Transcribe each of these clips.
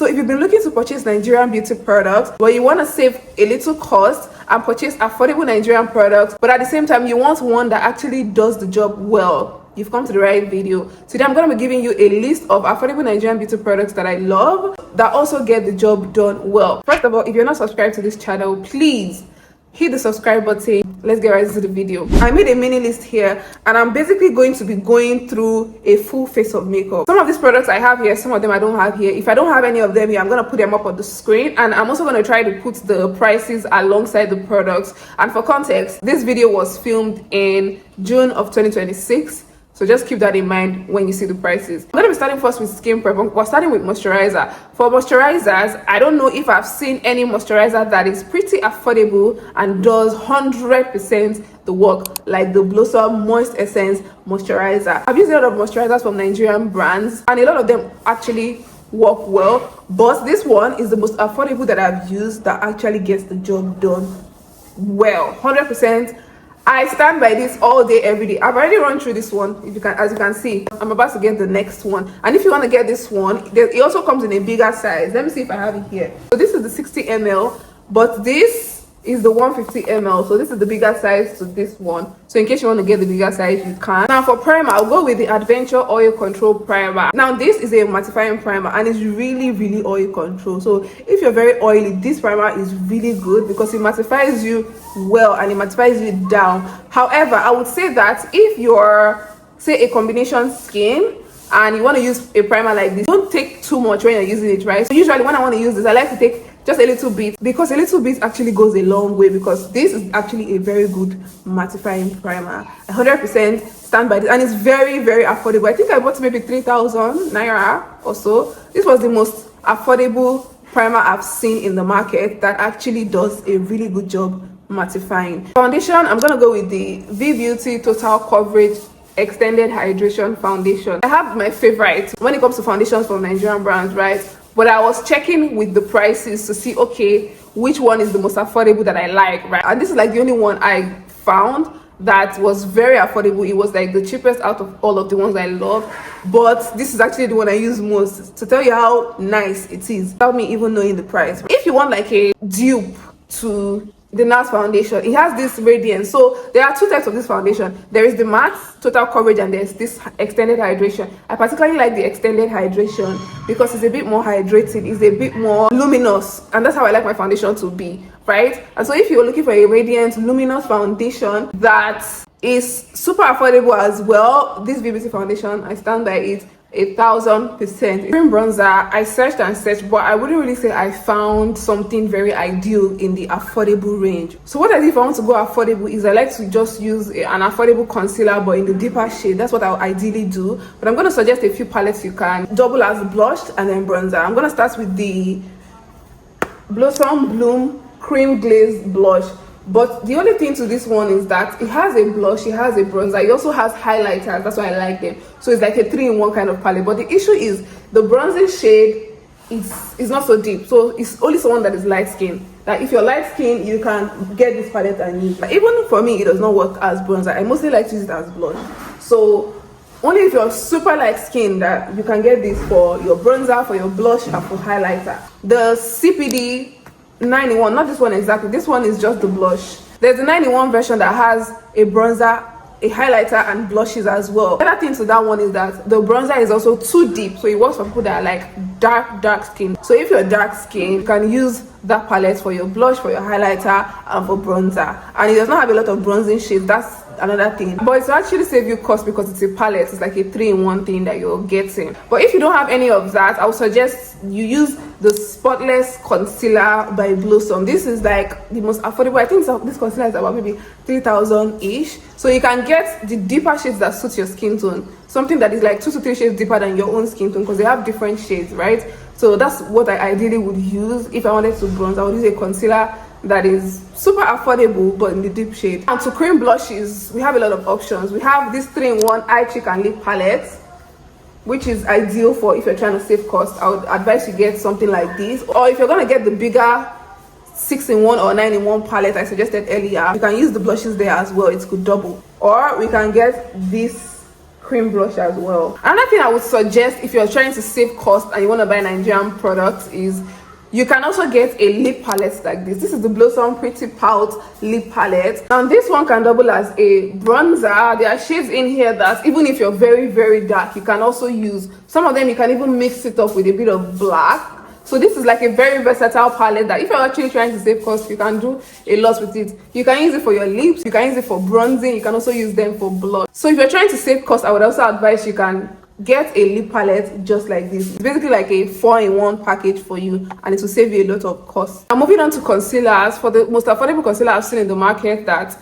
So if you've been looking to purchase Nigerian beauty products, but you want to save a little cost and purchase affordable Nigerian products, but at the same time you want one that actually does the job well, you've come to the right video. Today I'm going to be giving you a list of affordable Nigerian beauty products that I love that also get the job done well. First of all, if you're not subscribed to this channel, please hit the subscribe button. Let's get right into the video. I made a mini list here and I'm basically going to be going through a full face of makeup. Some of these products I have here, some of them I don't have here. If I don't have any of them here, I'm going to put them up on the screen, and I'm also going to try to put the prices alongside the products. And for context, this video was filmed in June of 2026. So just keep that in mind when you see the prices. I'm going to be starting first with skin prep. We're starting with moisturizer. For moisturizers, I don't know if I've seen any moisturizer that is pretty affordable and does 100% the work like the Blossom Moist Essence moisturizer. I've used a lot of moisturizers from Nigerian brands and a lot of them actually work well, but this one is the most affordable that I've used that actually gets the job done well, 100%. I stand by this all day, every day. I've already run through this one. If you can, as you can see, I'm about to get the next one. And if you want to get this one, it also comes in a bigger size. Let me see if I have it here. So this is the 60 ml, but this is the 150 ml. So this is the bigger size to this one. So in case you want to get the bigger size, you can. Now for primer, I'll go with the Adventure Oil Control Primer. Now this is a mattifying primer and it's really oil control. So if you're very oily, this primer is really good because it mattifies you well and it mattifies you down. However, I would say that if you're, say, a combination skin and you want to use a primer like this, don't take too much when you're using it, right? So usually when I want to use this, I like to take just a little bit, because a little bit actually goes a long way, because this is actually a very good mattifying primer. 100% stand by this, and it's very affordable. I think I bought maybe 3,000 naira or so. This was the most affordable primer I've seen in the market that actually does a really good job mattifying. Foundation, I'm gonna go with the V Beauty Total Coverage Extended Hydration Foundation. I have my favorite when it comes to foundations from Nigerian brands, right? But I was checking with the prices to see, okay, which one is the most affordable that I like, right? And this is like the only one I found that was very affordable. It was like the cheapest out of all of the ones I love, but this is actually the one I use most, to tell you how nice it is without me even knowing the price. If you want like a dupe to the NARS foundation, it has this radiance. So there are two types of this foundation. There is the matte total coverage and there's this extended hydration. I particularly like the extended hydration because it's a bit more hydrated, it's a bit more luminous, and that's how I like my foundation to be, right? And so if you're looking for a radiant luminous foundation that is super affordable as well, this VBC foundation, I stand by it 1,000%. Cream bronzer, I searched and searched, but I wouldn't really say I found something very ideal in the affordable range. So what I do if I want to go affordable is I like to just use an affordable concealer but in the deeper shade. That's what I'll ideally do, but I'm going to suggest a few palettes you can double as blush and then bronzer. I'm going to start with the Blossom Bloom Cream Glazed Blush. But the only thing to this one is that it has a blush, it has a bronzer, it also has highlighters. That's why I like them. So it's like a 3-in-1 kind of palette. But the issue is the bronzing shade is not so deep. So it's only someone that is light skin. Like if you're light skin, you can get this palette and use it. Even for me, it does not work as bronzer. I mostly like to use it as blush. So only if you're super light skin that you can get this for your bronzer, for your blush, and for highlighter. The CPD 9-in-1, not this one exactly, this one is just the blush. There's a 9-in-1 version that has a bronzer, a highlighter, and blushes as well. The other thing to that one is that the bronzer is also too deep, so it works for people that are like dark skin. So if you're dark skin, you can use that palette for your blush, for your highlighter, and for bronzer. And it does not have a lot of bronzing shades. That's another thing, but it's actually save you cost because it's a palette. It's like a 3-in-1 thing that you're getting. But if you don't have any of that, I would suggest you use the Spotless Concealer by Blossom. This is like the most affordable. I think this concealer is about maybe 3,000 ish, so you can get the deeper shades that suit your skin tone, something that is like 2 to 3 shades deeper than your own skin tone, because they have different shades, right? So that's what I ideally would use if I wanted to bronze. I would use a concealer that is super affordable but in the deep shade. And to cream blushes, we have a lot of options. We have this 3-in-1 eye, cheek, and lip palette, which is ideal for if you're trying to save cost. I would advise you get something like this, or if you're going to get the bigger 6-in-1 or 9-in-1 palette I suggested earlier, you can use the blushes there as well. It could double. Or we can get this cream blush as well. Another thing I would suggest if you're trying to save cost and you want to buy Nigerian products is you can also get a lip palette like this. This is the Blossom Pretty Pout lip palette. Now this one can double as a bronzer. There are shades in here that even if you're very dark, you can also use. Some of them you can even mix it up with a bit of black. So this is like a very versatile palette that if you're actually trying to save cost, you can do a lot with it. You can use it for your lips, you can use it for bronzing, you can also use them for blush. So if you're trying to save cost, I would also advise you can get a lip palette just like this. It's basically like a 4-in-1 package for you, and it will save you a lot of cost. Now moving on to concealers. For the most affordable concealer I've seen in the market that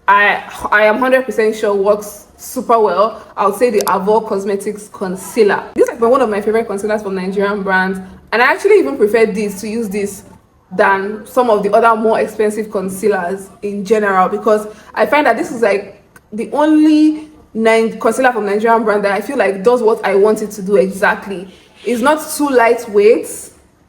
I am 100% sure works super well, I would say the Avour Cosmetics concealer. This is like one of my favorite concealers from Nigerian brands, and I actually even prefer this to use this than some of the other more expensive concealers in general, because I find that this is like the only concealer from Nigerian brand that I feel like does what I want it to do exactly. It's not too lightweight,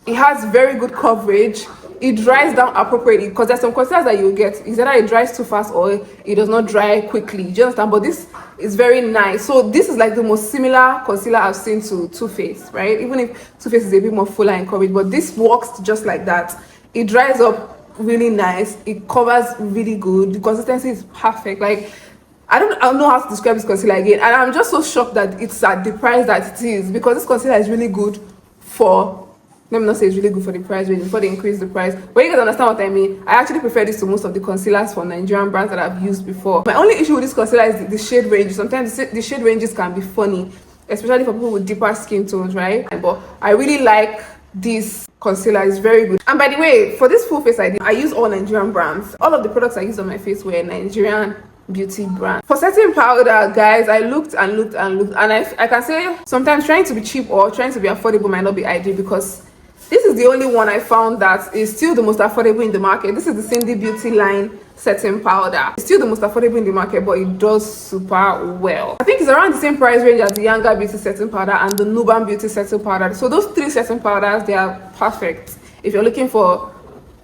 it has very good coverage, it dries down appropriately, because there's some concealers that you get, is either it dries too fast or it does not dry quickly. Do you understand? But this is very nice. So this is like the most similar concealer I've seen to Too Faced, right? Even if Too Faced is a bit more fuller in coverage, but this works just like that. It dries up really nice, it covers really good, the consistency is perfect. Like I don't know how to describe this concealer again, and I'm just so shocked that it's at the price that it is, because this concealer is really good for, let me not say it's really good for the price range before they increase the price, but you guys understand what I mean. I actually prefer this to most of the concealers from Nigerian brands that I've used before. My only issue with this concealer is the shade range. Sometimes the shade ranges can be funny, especially for people with deeper skin tones, right? But I really like this concealer, is very good. And by the way, for this full face I use all Nigerian brands. All of the products I use on my face were Nigerian beauty brand. For setting powder, guys, I looked and I can say sometimes trying to be cheap or trying to be affordable might not be ideal, because this is the only one I found that is still the most affordable in the market. This is the Ceendies Beautyline setting powder. It's still the most affordable in the market, but it does super well. I think it's around the same price range as the Younger Beauty setting powder and the Nuban Beauty setting powder. So those three setting powders, they are perfect if you're looking for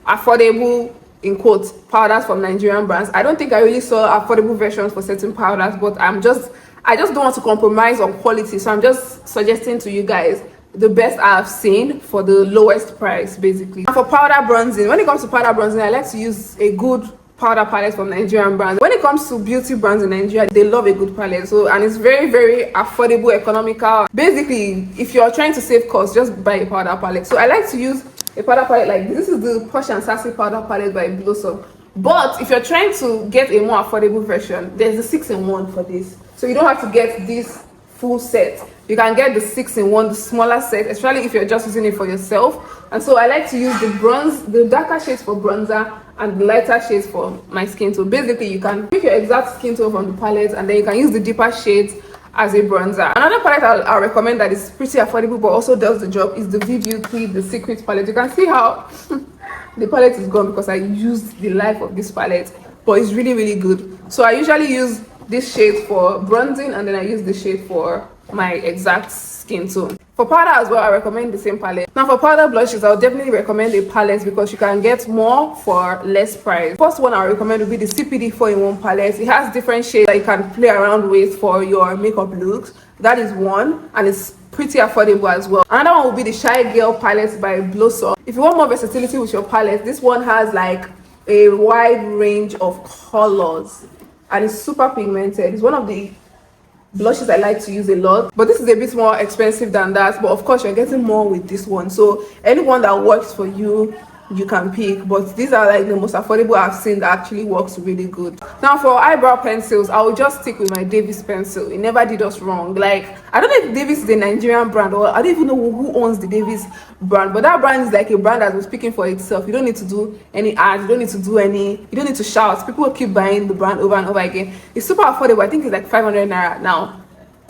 affordable, in quotes, powders from Nigerian brands. I don't think I really saw affordable versions for setting powders, but I just don't want to compromise on quality, so I'm just suggesting to you guys the best I've seen for the lowest price, basically. And for powder bronzing, when it comes to powder bronzing, I like to use a good powder palette from Nigerian brands. When it comes to beauty brands in Nigeria, they love a good palette, and it's very affordable, economical. Basically, if you're trying to save cost, just buy a powder palette. So I like to use a powder palette like this. This is the Posh and Sassy powder palette by Blossom. But if you're trying to get a more affordable version, there's the 6-in-1 for this, so you don't have to get this full set. You can get the 6-in-1, the smaller set, especially if you're just using it for yourself. And so I like to use the darker shades for bronzer and the lighter shades for my skin tone. Basically, you can pick your exact skin tone from the palette, and then you can use the deeper shades as a bronzer. Another palette I'll recommend that is pretty affordable but also does the job is the Beauty The Secret palette. You can see how the palette is gone because I used the life of this palette, but it's really good. So I usually use this shade for bronzing, and then I use this shade for my exact skin tone. For powder as well, I recommend the same palette. Now for powder blushes, I would definitely recommend a palette because you can get more for less price. First one I recommend would be the CPD 4-in-1 palette. It has different shades that you can play around with for your makeup looks. That is one, and it's pretty affordable as well. Another one would be the Shy Girl palette by Blossom. If you want more versatility with your palette, this one has like a wide range of colors and it's super pigmented. It's one of the blushes I like to use a lot, but this is a bit more expensive than that, but of course you're getting more with this one, so anyone that works for you, you can pick. But these are like the most affordable I've seen that actually works really good. Now for eyebrow pencils, I will just stick with my Davis pencil. It never did us wrong. Like, I don't know if Davis is a Nigerian brand, or I don't even know who owns the Davis brand, but that brand is like a brand that was speaking for itself. You don't need to do any ads, you don't need to shout. People will keep buying the brand over and over again. It's super affordable. I think it's like 500 naira now.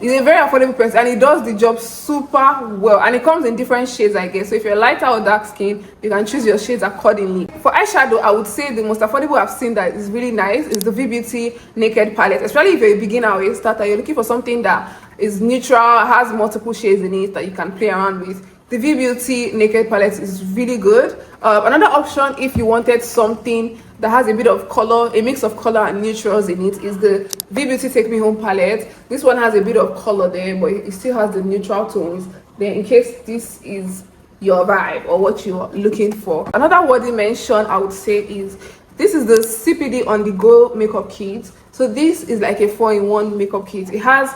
It's a very affordable pencil, and it does the job super well, and it comes in different shades, I guess. So if you're lighter or dark skin, you can choose your shades accordingly. For eyeshadow, I would say the most affordable I've seen that is really nice is the Beauty Naked palette. Especially if you're a beginner or a starter, you're looking for something that is neutral, has multiple shades in it that you can play around with. the V Beauty Naked palette is really good. Another option, if you wanted something that has a bit of color, a mix of color and neutrals in it, is the V Beauty Take Me Home palette. This one has a bit of color there, but it still has the neutral tones. Then in case this is your vibe or what you're looking for. Another worthy mention I would say is this is the CPD on the go makeup kit. So this is like a 4-in-1 makeup kit. It has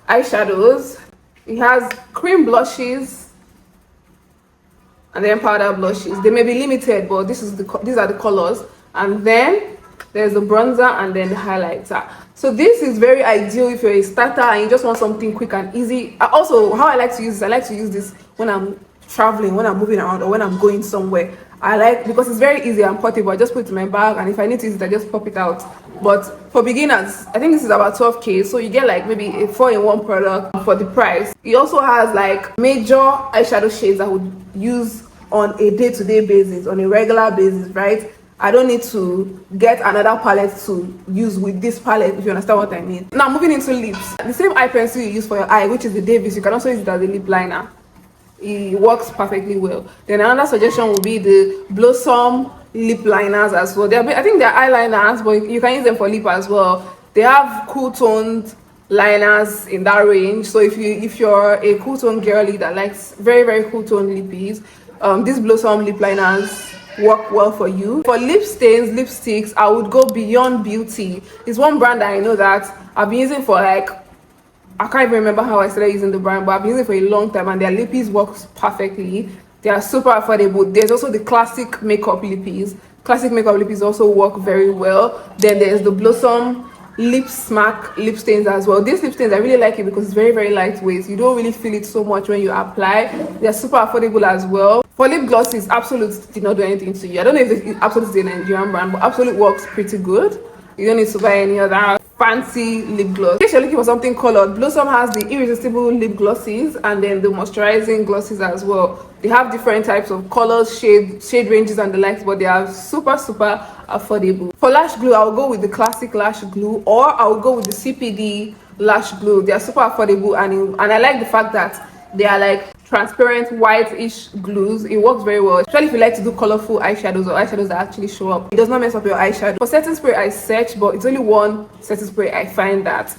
eyeshadows, it has cream blushes, and then powder blushes. They may be limited, but these are the colors. And then there's the bronzer and then the highlighter. So this is very ideal if you're a starter and you just want something quick and easy. Also, how I like to use this, I like to use this when I'm traveling, when I'm moving around, or when I'm going somewhere. I like, because it's very easy and portable. I just put it in my bag, and if I need to use it, I just pop it out. But for beginners, I think this is about 12k, so you get like maybe a 4-in-1 product for the price. It also has like major eyeshadow shades I would use on a day-to-day basis, on a regular basis, right? I don't need to get another palette to use with this palette, if you understand what I mean. Now moving into lips, the same eye pencil you use for your eye, which is the Davis, you can also use it as a lip liner. It works perfectly well. Then another suggestion would be the Blossom lip liners as well. I think they're eyeliners, but you can use them for lip as well. They have cool toned liners in that range. So if you're a cool tone girly that likes very cool tone lippies, these Blossom lip liners work well for you. For lip stains, lipsticks, I would go Beyond Beauty. It's one brand that I know that I've been using for like, I can't even remember how I started using the brand, but I've been using it for a long time, and their lippies works perfectly. They are super affordable. There's also the classic makeup lippies. Classic makeup lippies also work very well. Then there's the Blossom Lip Smack lip stains as well. These lip stains, I really like it because it's very lightweight. You don't really feel it so much when you apply. They're super affordable as well. For lip glosses, Absolute did not do anything to you. I don't know if Absolute is a Nigerian brand, but Absolute works pretty good. You don't need to buy any other fancy lip gloss. In case you're looking for something colored, Blossom has the irresistible lip glosses and then the moisturizing glosses as well. They have different types of colors, shade ranges and the likes, but they are super affordable. For lash glue, I'll go with the classic lash glue, or I'll go with the CPD lash glue. They are super affordable, and I like the fact that they are like transparent white-ish glues. It works very well, especially if you like to do colorful eyeshadows or eyeshadows that actually show up. It does not mess up your eyeshadow. For setting spray, I search, but it's only one setting spray I find that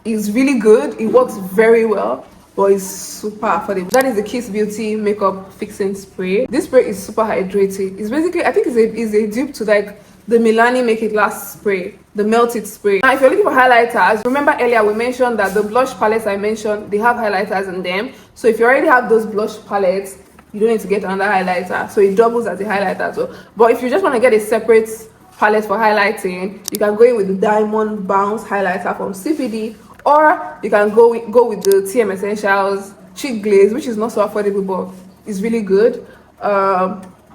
is really good. It works very well, but it's super affordable. That is the Kiss Beauty makeup fixing spray. This spray is super hydrating. It's basically, I think it's a dupe to like the Milani Make It Last spray, the melted spray. Now if you're looking for highlighters, remember earlier we mentioned that the blush palettes I mentioned, they have highlighters in them. So if you already have those blush palettes, you don't need to get another highlighter, so it doubles as a highlighter as well. But if you just want to get a separate palette for highlighting, you can go in with the Diamond Bounce highlighter from CPD, or you can go with the TM Essentials Cheek Glaze, which is not so affordable but it's really good.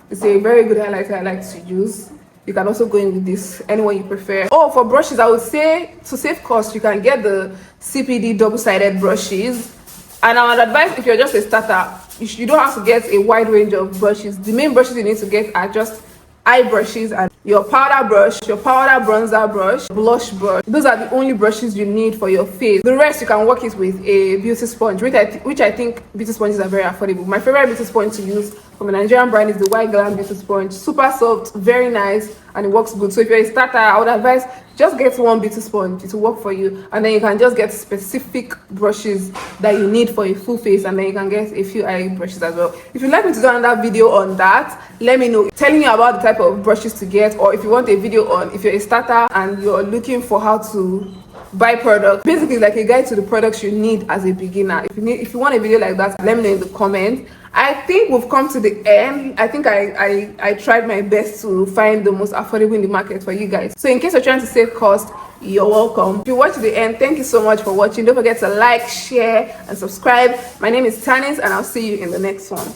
It's a very good highlighter I like to use. You can also go in with this, anyone you prefer. Oh, for brushes, I would say to save cost, you can get the CPD double-sided brushes. And I would advise, if you're just a starter, you don't have to get a wide range of brushes. The main brushes you need to get are just eye brushes and your powder brush, your powder bronzer brush, blush brush. Those are the only brushes you need for your face. The rest you can work it with a beauty sponge, which I think beauty sponges are very affordable. My favorite beauty sponge to use from a Nigerian brand is the White Glam beauty sponge. Super soft, very nice, and it works good. So if you're a starter, I would advise just get one beauty sponge. It will work for you, and then you can just get specific brushes that you need for a full face, and then you can get a few eye brushes as well. If you'd like me to do another video on that, let me know, telling you about the type of brushes to get, or if you want a video on if you're a starter and you're looking for how to buy products. Basically, it's like a guide to the products you need as a beginner. If you want a video like that, let me know in the comments. I think we've come to the end. I think I tried my best to find the most affordable in the market for you guys. So in case you're trying to save cost, you're welcome. If you watch to the end, thank you so much for watching. Don't forget to like, share and subscribe. My name is Tanis, and I'll see you in the next one.